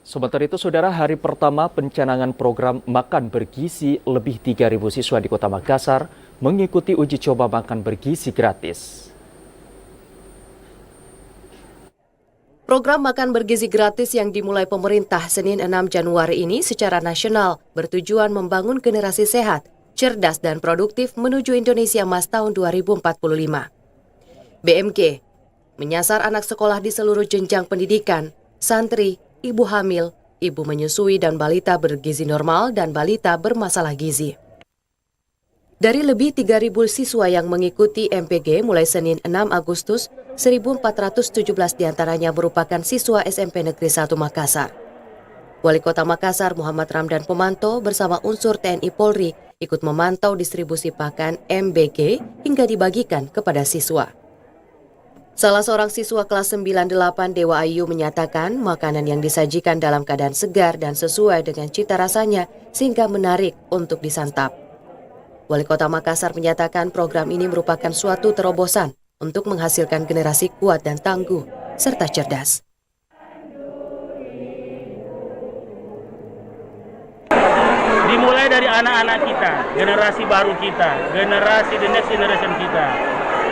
Sementara itu, Saudara, hari pertama pencanangan program Makan Bergizi lebih 3.000 siswa di Kota Makassar mengikuti uji coba makan bergizi gratis. Program makan bergizi gratis yang dimulai pemerintah Senin 6 Januari ini secara nasional bertujuan membangun generasi sehat, cerdas dan produktif menuju Indonesia Emas tahun 2045. BMG menyasar anak sekolah di seluruh jenjang pendidikan, santri, ibu hamil, ibu menyusui dan balita bergizi normal dan balita bermasalah gizi. Dari lebih 3.000 siswa yang mengikuti MPG mulai Senin 6 Agustus, 1.417 diantaranya merupakan siswa SMP Negeri 1 Makassar. Wali Kota Makassar Muhammad Ramdan Pemanto bersama unsur TNI Polri ikut memantau distribusi pakan MBG hingga dibagikan kepada siswa. Salah seorang siswa kelas 98 Dewa Ayu menyatakan makanan yang disajikan dalam keadaan segar dan sesuai dengan cita rasanya sehingga menarik untuk disantap. Wali Kota Makassar menyatakan program ini merupakan suatu terobosan untuk menghasilkan generasi kuat dan tangguh serta cerdas. Dimulai dari anak-anak kita, generasi baru kita, generasi the next generation kita.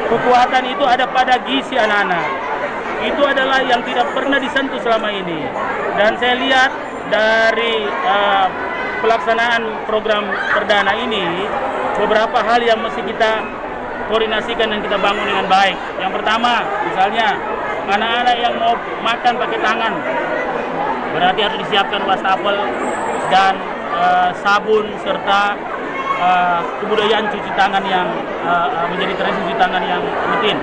Kekuatan itu ada pada gizi anak-anak. Itu adalah yang tidak pernah disentuh selama ini. Dan saya lihat dari pelaksanaan program perdana ini, beberapa hal yang mesti kita koordinasikan dan kita bangun dengan baik. Yang pertama, misalnya anak-anak yang mau makan pakai tangan, berarti harus disiapkan wastafel dan sabun serta kebudayaan cuci tangan yang menjadi tradisi cuci tangan yang rutin.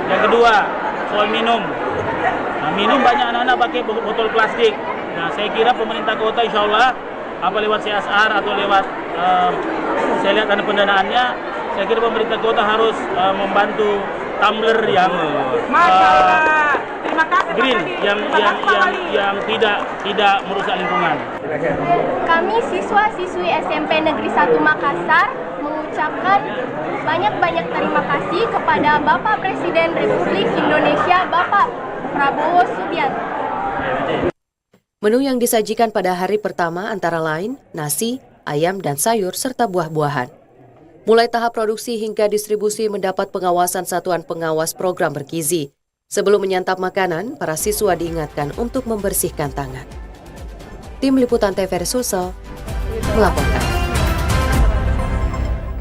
Yang kedua, soal minum. Nah, minum banyak anak-anak pakai botol plastik. Nah, saya kira pemerintah kota insya Allah apa lewat CSR atau lewat saya lihat ada pendanaannya, saya kira pemerintah kota harus membantu tumbler yang green, yang tidak merusak lingkungan. Kami siswa-siswi SMP Negeri 1 Makassar mengucapkan banyak-banyak terima kasih kepada Bapak Presiden Republik Indonesia, Bapak Prabowo Subianto. Menu yang disajikan pada hari pertama antara lain nasi, ayam, dan sayur serta buah-buahan. Mulai tahap produksi hingga distribusi mendapat pengawasan Satuan Pengawas Program Bergizi. Sebelum menyantap makanan, para siswa diingatkan untuk membersihkan tangan. Tim Liputan TVRI Sulsel melaporkan.